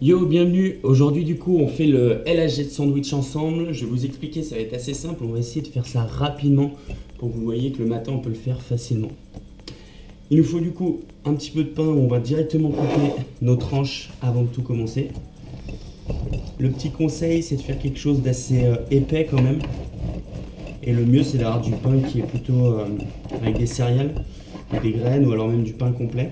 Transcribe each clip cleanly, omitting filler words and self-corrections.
Yo, bienvenue. Aujourd'hui, du coup, on fait le LHG de sandwich ensemble. Je vais vous expliquer, ça va être assez simple. On va essayer de faire ça rapidement pour que vous voyez que le matin, on peut le faire facilement. Il nous faut du coup un petit peu de pain où on va directement couper nos tranches avant de tout commencer. Le petit conseil, c'est de faire quelque chose d'assez épais quand même. Et le mieux, c'est d'avoir du pain qui est plutôt avec des céréales, ou des graines, ou alors même du pain complet,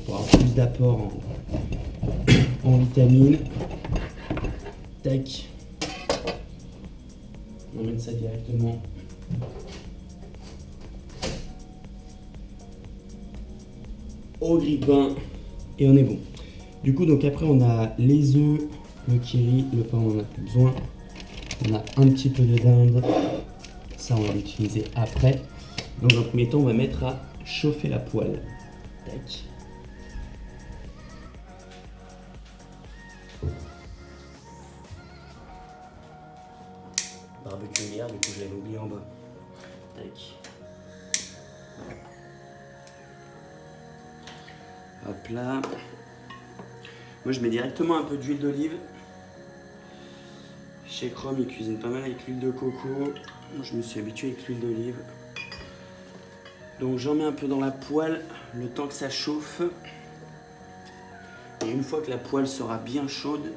pour avoir plus d'apport en vitamines. Tac. On va mettre ça directement. Au grille-pain. Et on est bon. Du coup, donc après, on a les œufs, le kiri, le pain, on n'en a plus besoin. On a un petit peu de dinde. Ça, on va l'utiliser après. Dans un premier temps, on va mettre à chauffer la poêle. Tac. Barbecue hier, du coup, je l'avais oublié en bas. Tac. Hop là. Moi, je mets directement un peu d'huile d'olive. Chez Chrome, ils cuisinent pas mal avec l'huile de coco. Moi, je me suis habitué avec l'huile d'olive. Donc, j'en mets un peu dans la poêle, le temps que ça chauffe. Et une fois que la poêle sera bien chaude,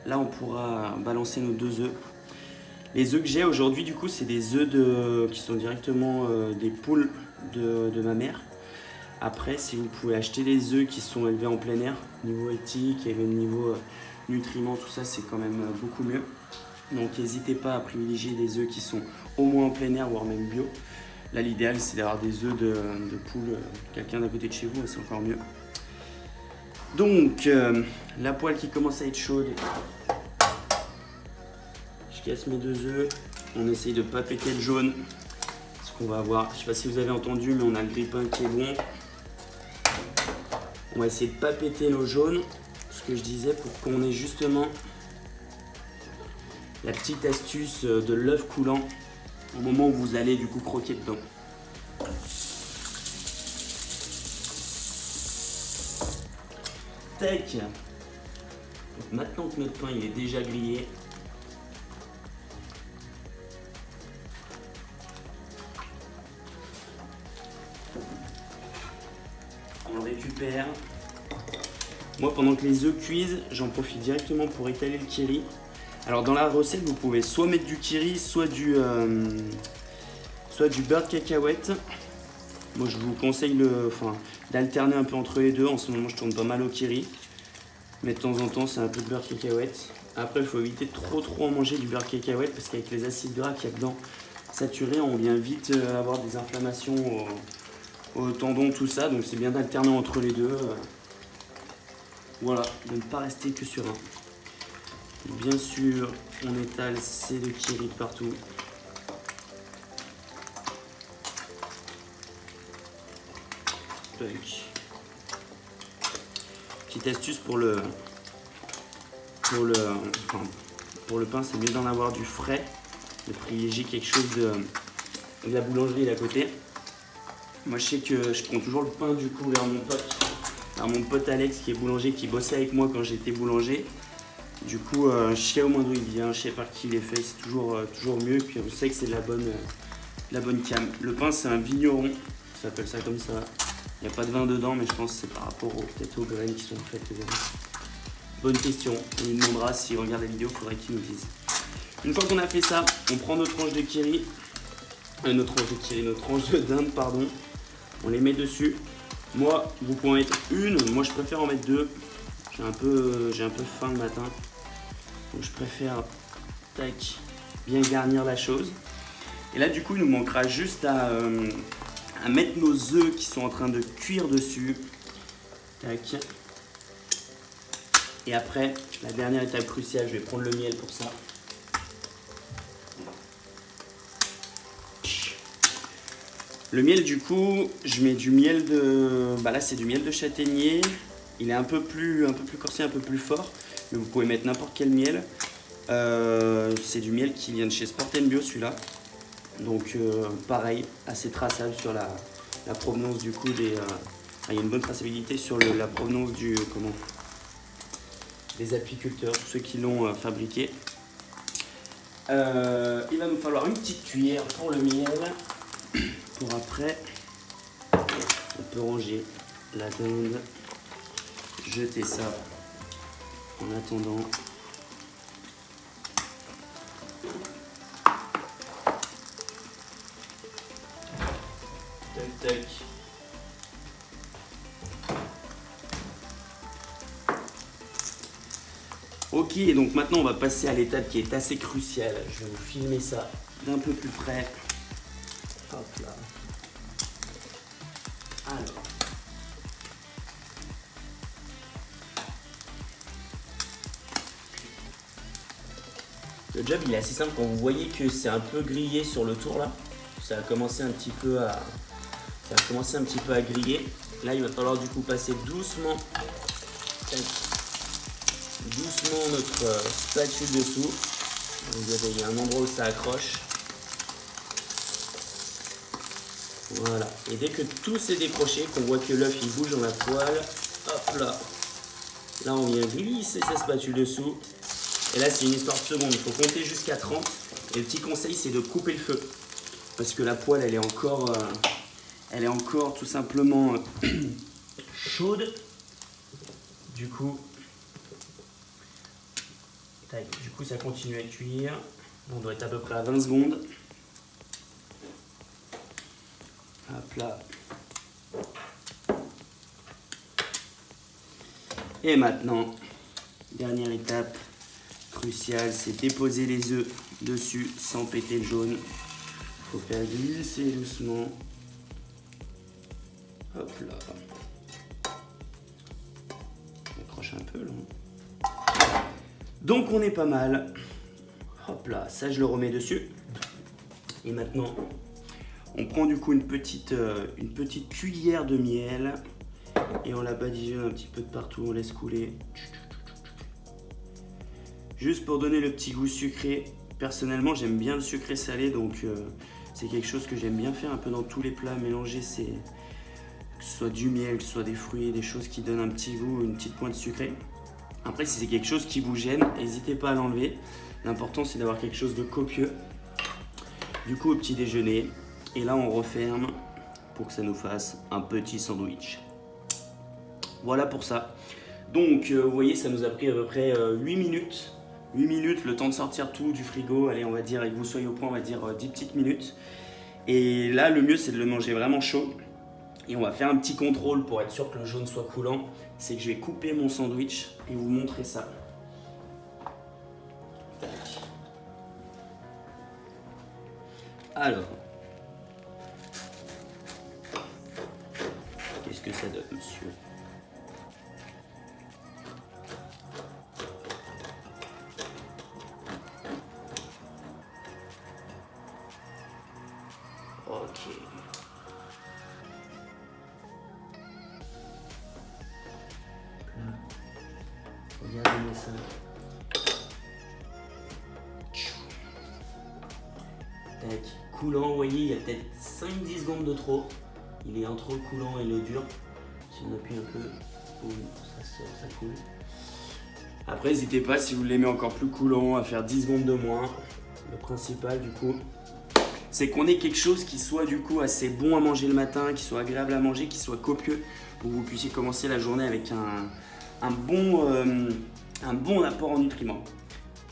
là, on pourra balancer nos 2 œufs. Les œufs que j'ai aujourd'hui, du coup, c'est des œufs qui sont directement des poules de ma mère. Après, si vous pouvez acheter des œufs qui sont élevés en plein air, niveau éthique et même niveau nutriments, tout ça, c'est quand même beaucoup mieux. Donc, n'hésitez pas à privilégier des œufs qui sont au moins en plein air, voire même bio. Là, l'idéal, c'est d'avoir des œufs de poule, quelqu'un d'à côté de chez vous, c'est encore mieux. Donc, la poêle qui commence à être chaude. Je casse mes 2 œufs. On essaye de ne pas péter le jaune. Ce qu'on va avoir, je ne sais pas si vous avez entendu, mais on a le grille-pain qui est bon. On va essayer de ne pas péter nos jaunes, ce que je disais, pour qu'on ait justement la petite astuce de l'œuf coulant au moment où vous allez du coup croquer dedans. Tac. Donc maintenant que notre pain il est déjà grillé, on le récupère. Moi, pendant que les œufs cuisent, j'en profite directement pour étaler le kiri. Alors dans la recette, vous pouvez soit mettre du kiri, soit du beurre de cacahuète. Moi, je vous conseille d'alterner un peu entre les deux. En ce moment, je tourne pas mal au kiri. Mais de temps en temps, c'est un peu de beurre de cacahuète. Après, il faut éviter trop en manger du beurre de cacahuète parce qu'avec les acides gras qu'il y a dedans saturés, on vient vite avoir des inflammations au tendon, tout ça. Donc c'est bien d'alterner entre les deux. Voilà, de ne pas rester que sur un. Bien sûr, on étale ces 2 kiri partout. Petite astuce pour le pain, c'est mieux d'en avoir du frais, de privilégier quelque chose de la boulangerie d'à côté. Moi, je sais que je prends toujours le pain du coup vers mon pote Alex qui est boulanger, qui bossait avec moi quand j'étais boulanger. Du coup, je sais au moins d'où il vient, je sais par qui il est fait, c'est toujours mieux. Puis on sait que c'est de la bonne cam. Le pain, c'est un vigneron, ça s'appelle ça comme ça. Il n'y a pas de vin dedans, mais je pense que c'est par rapport peut-être aux graines qui sont faites. Bonne question, on lui demandera s'il regarde la vidéo, il faudrait qu'il nous dise. Une fois qu'on a fait ça, on prend nos tranches de kiri, nos tranches de dinde, pardon. On les met dessus. Moi, vous pouvez en mettre une, moi je préfère en mettre 2. J'ai un peu faim le matin, donc je préfère bien garnir la chose. Et là, du coup, il nous manquera juste à mettre nos œufs qui sont en train de cuire dessus. Tac. Et après, la dernière étape cruciale, je vais prendre le miel pour ça. Le miel, du coup, je mets du miel de... là, c'est du miel de châtaignier. Il est un peu plus corsé, un peu plus fort. Mais vous pouvez mettre n'importe quel miel. C'est du miel qui vient de chez Sport & Bio, celui-là. Donc, pareil, assez traçable sur la provenance du coup des... il y a une bonne traçabilité sur la provenance du... des apiculteurs, tous ceux qui l'ont fabriqué. Il va nous falloir une petite cuillère pour le miel. Pour après, on peut ranger la dinde, jeter ça en attendant. Tac tac. Ok, donc maintenant on va passer à l'étape qui est assez cruciale. Je vais vous filmer ça d'un peu plus près. Hop là. Alors. Le job il est assez simple quand vous voyez que c'est un peu grillé sur le tour là. Ça a commencé un petit peu à griller. Là il va falloir du coup passer doucement notre spatule dessous. Il y a un endroit où ça accroche. Voilà. Et dès que tout s'est décroché, qu'on voit que l'œuf il bouge dans la poêle, hop là. Là on vient glisser sa spatule dessous. Et là c'est une histoire de secondes. Il faut compter jusqu'à 30. Et le petit conseil c'est de couper le feu. Parce que la poêle elle est encore tout simplement chaude. Du coup ça continue à cuire. On doit être à peu près à 20 secondes. Hop là. Et maintenant, dernière étape cruciale, c'est déposer les œufs dessus sans péter le jaune. Il faut faire glisser doucement. Hop là. On accroche un peu là. Donc on est pas mal. Hop là, ça je le remets dessus. Et maintenant, on prend du coup une petite cuillère de miel et on la badigeonne un petit peu de partout, on laisse couler. Juste pour donner le petit goût sucré. Personnellement, j'aime bien le sucré salé, donc c'est quelque chose que j'aime bien faire un peu dans tous les plats. Mélanger, que ce soit du miel, que ce soit des fruits, des choses qui donnent un petit goût, une petite pointe sucrée. Après, si c'est quelque chose qui vous gêne, n'hésitez pas à l'enlever. L'important, c'est d'avoir quelque chose de copieux. Du coup, au petit déjeuner. Et là, on referme pour que ça nous fasse un petit sandwich. Voilà pour ça. Donc, vous voyez, ça nous a pris à peu près 8 minutes. 8 minutes, le temps de sortir tout du frigo. Allez, on va dire, et que vous soyez au point, on va dire 10 petites minutes. Et là, le mieux, c'est de le manger vraiment chaud. Et on va faire un petit contrôle pour être sûr que le jaune soit coulant. C'est que je vais couper mon sandwich et vous montrer ça. Tac. Alors. Qu'est-ce que ça donne, monsieur? Ok. Regardez-moi ça. Tac. Coulant, vous voyez, il y a peut-être 5-10 secondes de trop. Il est entre le coulant et le dur. Si on appuie un peu, boum, ça sort, ça coule. Après, n'hésitez pas, si vous l'aimez encore plus coulant, à faire 10 secondes de moins. Le principal, du coup, c'est qu'on ait quelque chose qui soit du coup assez bon à manger le matin, qui soit agréable à manger, qui soit copieux, pour que vous puissiez commencer la journée avec un bon apport en nutriments.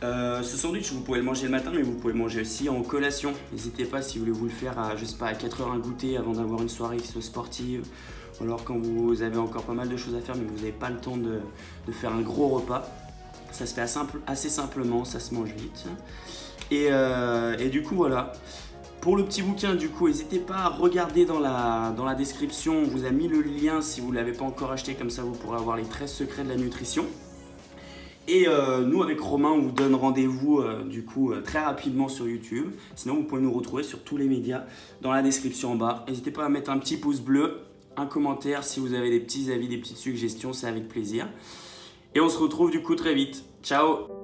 Ce sandwich, vous pouvez le manger le matin, mais vous pouvez le manger aussi en collation. N'hésitez pas si vous voulez vous le faire à, je sais pas, à 4 heures un goûter avant d'avoir une soirée qui soit sportive, ou alors quand vous avez encore pas mal de choses à faire, mais vous n'avez pas le temps de faire un gros repas. Ça se fait assez simplement, ça se mange vite. Et du coup, voilà. Pour le petit bouquin, du coup, n'hésitez pas à regarder dans la description. On vous a mis le lien si vous ne l'avez pas encore acheté. Comme ça, vous pourrez avoir les 13 secrets de la nutrition. Et nous, avec Romain, on vous donne rendez-vous du coup très rapidement sur YouTube. Sinon, vous pouvez nous retrouver sur tous les médias dans la description en bas. N'hésitez pas à mettre un petit pouce bleu, un commentaire si vous avez des petits avis, des petites suggestions. C'est avec plaisir. Et on se retrouve du coup très vite. Ciao!